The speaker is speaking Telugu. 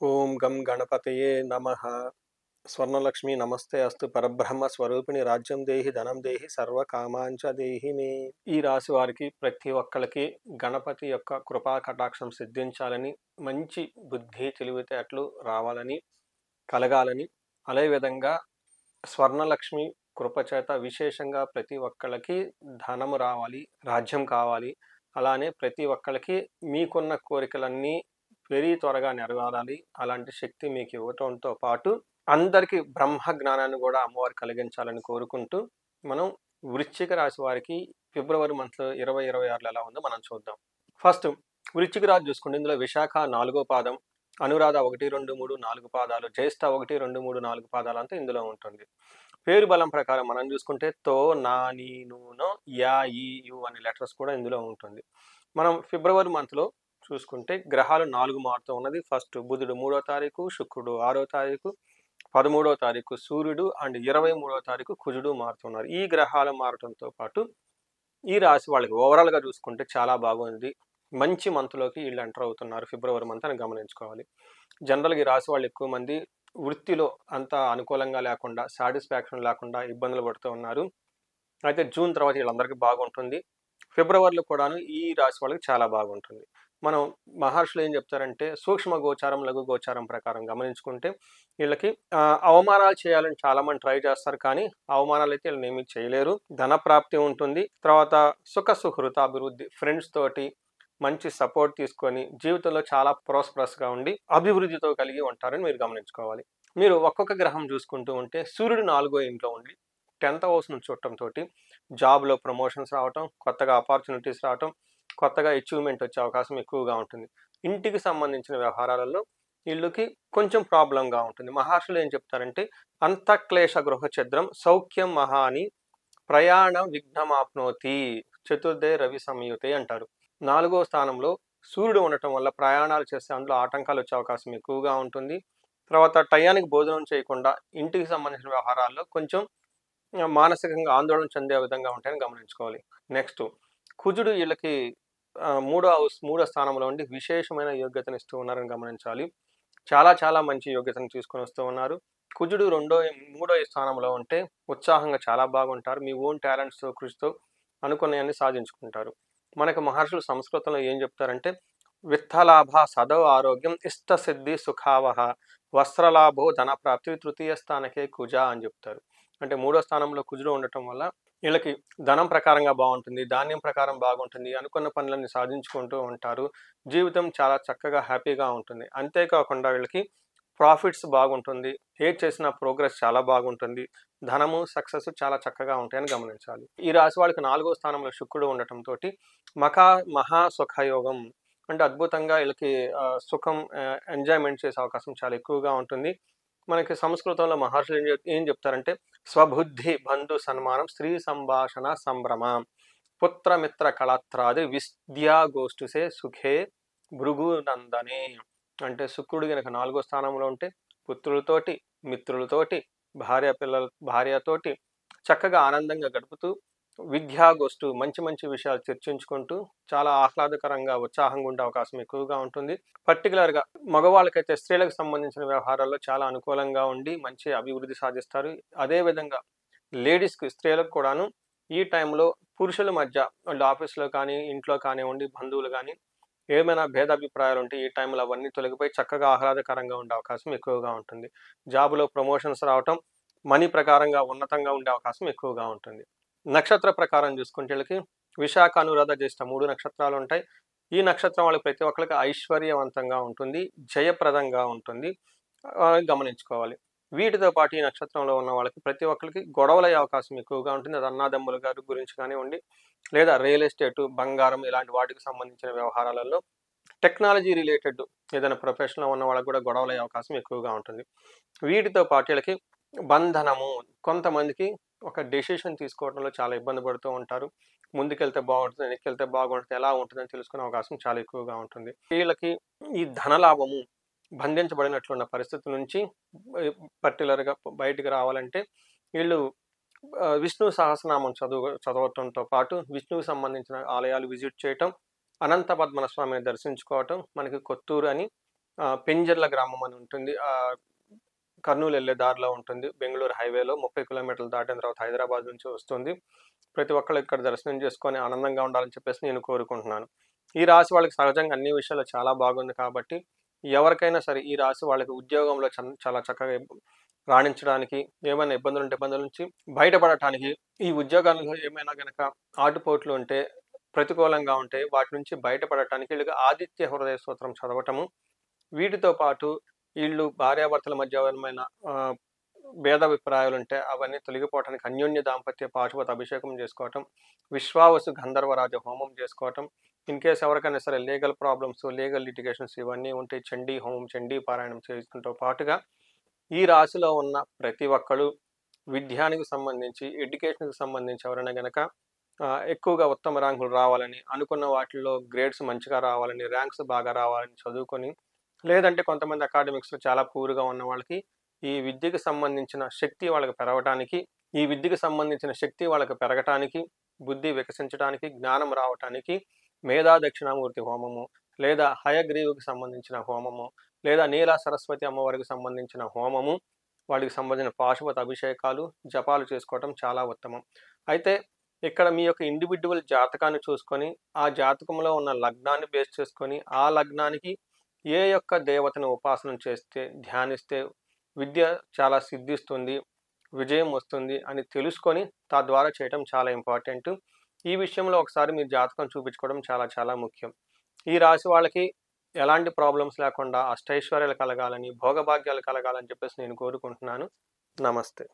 ఓం గం గణపతయే నమః. స్వర్ణలక్ష్మి నమస్తే అస్తు. పరబ్రహ్మ స్వరూపిణి రాజ్యం దేహి ధనం దేహి సర్వకామాంచ దేహి మే. ఈ రాశి వారికి ప్రతి ఒక్కరికి గణపతి యొక్క కృపా కటాక్షం సిద్ధించాలని, మంచి బుద్ధి తెలివితేటలు రావాలని, కలగాలని, అదే విధంగా స్వర్ణలక్ష్మి కృపచేత విశేషంగా ప్రతి ఒక్కళ్ళకి ధనము రావాలి, రాజ్యం కావాలి. అలానే ప్రతి ఒక్కళ్ళకి మీకున్న కోరికలన్నీ వెరీ త్వరగా నెరవేరాలి. అలాంటి శక్తి మీకు ఇవ్వటంతో పాటు అందరికీ బ్రహ్మ జ్ఞానాన్ని కూడా అమ్మవారు కలిగించాలని కోరుకుంటూ, మనం వృశ్చిక రాశి వారికి ఫిబ్రవరి మంత్లో 2026 ఎలా ఉందో మనం చూద్దాం. ఫస్ట్ వృశ్చిక రాశి చూసుకుంటే ఇందులో విశాఖ 4వ పాదం, అనురాధ 1, 2, 3, 4 పాదాలు, జ్యేష్ఠ 1, 2, 3, 4 పాదాలు అంతా ఇందులో ఉంటుంది. పేరు బలం ప్రకారం మనం చూసుకుంటే తో, నా, నీ, నూనో, యా, ఈ, యు అనే లెటర్స్ కూడా ఇందులో ఉంటుంది. మనం ఫిబ్రవరి మంత్లో చూసుకుంటే గ్రహాలు 4 మారుతూ ఉన్నది. ఫస్ట్ బుధుడు 3వ తారీఖు, శుక్రుడు 6వ తారీఖు, 13వ తారీఖు సూర్యుడు అండ్ 23వ తారీఖు కుజుడు మారుతున్నారు. ఈ గ్రహాలు మారటంతో పాటు ఈ రాశి వాళ్ళకి ఓవరాల్గా చూసుకుంటే చాలా బాగుంది. మంచి మంత్లోకి వీళ్ళు ఎంటర్ అవుతున్నారు ఫిబ్రవరి మంత్ అని గమనించుకోవాలి. జనరల్గా ఈ రాశి వాళ్ళు ఎక్కువ మంది వృత్తిలో అంత అనుకూలంగా లేకుండా, సాటిస్ఫాక్షన్ లేకుండా ఇబ్బందులు పడుతూ ఉన్నారు. అయితే జూన్ తర్వాత వీళ్ళందరికీ బాగుంటుంది. ఫిబ్రవరిలో కూడాను ఈ రాశి వాళ్ళకి చాలా బాగుంటుంది. మనం మహర్షులు ఏం చెప్తారంటే సూక్ష్మ గోచారం, లఘు గోచారం ప్రకారం గమనించుకుంటే వీళ్ళకి అవమానాలు చేయాలని చాలా మంది ట్రై చేస్తారు, కానీ అవమానాలు అయితే వీళ్ళని ఏమీ చేయలేరు. ధన ప్రాప్తి ఉంటుంది. తర్వాత సుఖ సుహృత అభివృద్ధి, ఫ్రెండ్స్ తోటి మంచి సపోర్ట్ తీసుకొని జీవితంలో చాలా ప్రాస్పరస్గా ఉండి అభివృద్ధితో కలిగి ఉంటారని మీరు గమనించుకోవాలి. మీరు ఒక్కొక్క గ్రహం చూసుకుంటూ ఉంటే సూర్యుడు 4వ ఇంట్లో ఉండి 10th హౌస్ నుంచి చూడటంతో జాబ్లో ప్రమోషన్స్ రావటం, కొత్తగా ఆపర్చునిటీస్ రావటం, కొత్తగా అచీవ్మెంట్ వచ్చే అవకాశం ఎక్కువగా ఉంటుంది. ఇంటికి సంబంధించిన వ్యవహారాలలో వీళ్ళకి కొంచెం ప్రాబ్లంగా ఉంటుంది. మహర్షులు ఏం చెప్తారంటే అంతఃక్లేశ గృహ ఛద్రం సౌఖ్యం మహాని ప్రయాణ విఘ్నమాప్నోతి చతుర్థే రవి సంయుతే అంటారు. 4వ స్థానంలో సూర్యుడు ఉండటం వల్ల ప్రయాణాలు చేస్తే అందులో ఆటంకాలు వచ్చే అవకాశం ఎక్కువగా ఉంటుంది. తర్వాత టయానికి భోజనం చేయకుండా ఇంటికి సంబంధించిన వ్యవహారాల్లో కొంచెం మానసికంగా ఆందోళన చెందే విధంగా ఉంటాయని గమనించుకోవాలి. నెక్స్ట్ కుజుడు వీళ్ళకి మూడో స్థానంలో ఉండి విశేషమైన యోగ్యతను ఇస్తూ ఉన్నారని గమనించాలి. చాలా చాలా మంచి యోగ్యతను తీసుకొని వస్తూ ఉన్నారు. కుజుడు మూడో స్థానంలో ఉంటే ఉత్సాహంగా చాలా బాగుంటారు. మీ ఓన్ టాలెంట్స్తో, కృషితో అనుకున్నవన్నీ సాధించుకుంటారు. మనకు మహర్షులు సంస్కృతంలో ఏం చెప్తారంటే విత్తలాభ సదవ ఆరోగ్యం ఇష్టసిద్ధి సుఖావహ వస్త్రలాభో ధనప్రాప్తి తృతీయ స్థానకే కుజ అని చెప్తారు. అంటే 3వ స్థానంలో కుజుడు ఉండటం వల్ల వీళ్ళకి ధనం ప్రకారంగా బాగుంటుంది, ధాన్యం ప్రకారం బాగుంటుంది, అనుకున్న పనులన్నీ సాధించుకుంటూ ఉంటారు. జీవితం చాలా చక్కగా హ్యాపీగా ఉంటుంది. అంతేకాకుండా వీళ్ళకి ప్రాఫిట్స్ బాగుంటుంది, ఏది చేసిన ప్రోగ్రెస్ చాలా బాగుంటుంది, ధనము సక్సెస్ చాలా చక్కగా ఉంటాయని గమనించాలి. ఈ రాశి వాళ్ళకి 4వ స్థానంలో శుక్రుడు ఉండటంతో మహా సుఖయోగం అంటే అద్భుతంగా వీళ్ళకి సుఖం ఎంజాయ్మెంట్ చేసే అవకాశం చాలా ఎక్కువగా ఉంటుంది. మనకి సంస్కృతంలో మహర్షులు ఏం చెప్తారంటే స్వబుద్ధి బంధు సన్మానం స్త్రీ సంభాషణ సంభ్రమ పుత్రమిత్ర కళత్రాది విద్యా గోష్ఠుసే సుఖే భృగు నందనే. అంటే శుక్రుడు కనుక 4వ స్థానంలో ఉంటే పుత్రులతోటి, మిత్రులతోటి, భార్యతోటి చక్కగా ఆనందంగా గడుపుతూ విద్యాగోష్ఠు మంచి మంచి విషయాలు చర్చించుకుంటూ చాలా ఆహ్లాదకరంగా ఉత్సాహంగా ఉండే అవకాశం ఎక్కువగా ఉంటుంది. పర్టికులర్గా మగవాళ్ళకైతే స్త్రీలకు సంబంధించిన వ్యవహారాల్లో చాలా అనుకూలంగా ఉండి మంచి అభివృద్ధి సాధిస్తారు. అదేవిధంగా లేడీస్కి, స్త్రీలకు కూడాను ఈ టైంలో పురుషుల మధ్య వాళ్ళ ఆఫీస్లో కానీ, ఇంట్లో కానివ్వండి, బంధువులు కానీ ఏమైనా భేదాభిప్రాయాలు ఉంటే ఈ టైంలో అవన్నీ తొలగిపోయి చక్కగా ఆహ్లాదకరంగా ఉండే అవకాశం ఎక్కువగా ఉంటుంది. జాబులో ప్రమోషన్స్ రావటం, మనీ ప్రకారంగా ఉన్నతంగా ఉండే అవకాశం ఎక్కువగా ఉంటుంది. నక్షత్ర ప్రకారం చూసుకుంటే వీళ్ళకి విశాఖ, అనురాధ, జ్యేష్ఠ 3 నక్షత్రాలు ఉంటాయి. ఈ నక్షత్రం వాళ్ళకి ప్రతి ఒక్కరికి ఐశ్వర్యవంతంగా ఉంటుంది, జయప్రదంగా ఉంటుంది గమనించుకోవాలి. వీటితో పాటు ఈ నక్షత్రంలో ఉన్న వాళ్ళకి ప్రతి ఒక్కరికి గొడవలయ్యే అవకాశం ఎక్కువగా ఉంటుంది. అది అన్నాదమ్ముల గారి గురించి కానివ్వండి, లేదా రియల్ ఎస్టేటు, బంగారం ఇలాంటి వాటికి సంబంధించిన వ్యవహారాలలో, టెక్నాలజీ రిలేటెడ్ ఏదైనా ప్రొఫెషన్లో ఉన్న వాళ్ళకి కూడా గొడవలయ్యే అవకాశం ఎక్కువగా ఉంటుంది. వీటితో పాటు వీళ్ళకి బంధనము, కొంతమందికి ఒక డెసిషన్ తీసుకోవడంలో చాలా ఇబ్బంది పడుతూ ఉంటారు. ముందుకెళ్తే బాగుంటుంది, వెనక్కి బాగుంటుంది, ఎలా ఉంటుందని తెలుసుకునే అవకాశం చాలా ఎక్కువగా ఉంటుంది. వీళ్ళకి ఈ ధనలాభము బంధించబడినట్లున్న పరిస్థితి నుంచి పర్టికులర్గా బయటికి రావాలంటే వీళ్ళు విష్ణు సహస్రనామం చదవటంతో పాటు విష్ణువుకి సంబంధించిన ఆలయాలు విజిట్ చేయటం, అనంత పద్మనాభ స్వామిని దర్శించుకోవటం, మనకి కొత్తూరు అని పెంజర్ల గ్రామం అని ఉంటుంది. కర్నూలు వెళ్ళే దారిలో ఉంటుంది. బెంగుళూరు హైవేలో 30 కిలోమీటర్లు దాటిన తర్వాత హైదరాబాద్ నుంచి వస్తుంది. ప్రతి ఒక్కళ్ళు ఇక్కడ దర్శనం చేసుకొని ఆనందంగా ఉండాలని చెప్పేసి నేను కోరుకుంటున్నాను. ఈ రాశి వాళ్ళకి సహజంగా అన్ని విషయాల్లో చాలా బాగుంది కాబట్టి, ఎవరికైనా సరే ఈ రాశి వాళ్ళకి ఉద్యోగంలో చాలా చక్కగా రాణించడానికి, ఏమైనా ఇబ్బందులుంటే ఇబ్బందుల నుంచి బయటపడటానికి, ఈ ఉద్యోగాల్లో ఏమైనా గనక ఆటుపోట్లు ఉంటే, ప్రతికూలంగా ఉంటే వాటి నుంచి బయటపడటానికి వీళ్ళకి ఆదిత్య హృదయ స్తోత్రం చదవటము, వీటితో పాటు ఈళ్ళు భార్యాభర్తల మధ్య ఏమైనా భేదాభిప్రాయాలుంటే అవన్నీ తొలగిపోవటానికి అన్యోన్య దాంపత్య పాశుపత అభిషేకం చేసుకోవటం, విశ్వావసు గంధర్వరాజ హోమం చేసుకోవటం, ఇన్‌కేస్ ఎవరికైనా సరే లీగల్ ప్రాబ్లమ్స్, లీగల్ లిటిగేషన్స్ ఇవన్నీ ఉంటే చండీ హోమం, చండీ పారాయణం చేసుకుంటూ పాటుగా ఈ రాశిలో ఉన్న ప్రతి ఒక్కళ్ళు విద్యానికి సంబంధించి, ఎడ్యుకేషన్‌కి సంబంధించి ఎవరైనా గనక ఎక్కువగా ఉత్తమ ర్యాంకులు రావాలని, అనుకున్న వాటిల్లో గ్రేడ్స్ మంచిగా రావాలని, ర్యాంక్స్ బాగా రావాలని చదువుకొని, లేదంటే కొంతమంది అకాడమిక్స్‌లో చాలా పూర్‌గా ఉన్న వాళ్ళకి ఈ విద్యకి సంబంధించిన శక్తి వాళ్ళకి పెరగటానికి, ఈ విద్యకి సంబంధించిన శక్తి వాళ్ళకి పెరగటానికి, బుద్ధి వికసించడానికి, జ్ఞానం రావటానికి మేధా దక్షిణామూర్తి హోమము, లేదా హయగ్రీవుకి సంబంధించిన హోమము, లేదా నీలా సరస్వతి అమ్మవారికి సంబంధించిన హోమము, వాటికి సంబంధించిన పాశుపత అభిషేకాలు, జపాలు చేసుకోవటం చాలా ఉత్తమం. అయితే ఇక్కడ మీ యొక్క ఇండివిడ్యువల్ జాతకాన్ని చూసుకొని, ఆ జాతకంలో ఉన్న లగ్నాన్ని బేస్ చేసుకొని, ఆ లగ్నానికి ఏ యొక్క దేవతను ఉపాసన చేస్తే, ధ్యానిస్తే విద్య చాలా సిద్ధిస్తుంది, విజయం వస్తుంది అని తెలుసుకొని తద్వారా చేయటం చాలా ఇంపార్టెంటు. ఈ విషయంలో ఒకసారి మీ జాతకం చూపించుకోవడం చాలా చాలా ముఖ్యం. ఈ రాశి వాళ్ళకి ఎలాంటి ప్రాబ్లమ్స్ లేకుండా అష్టైశ్వర్యాలు కలగాలని, భోగభాగ్యాలు కలగాలని చెప్పేసి నేను కోరుకుంటున్నాను. నమస్తే.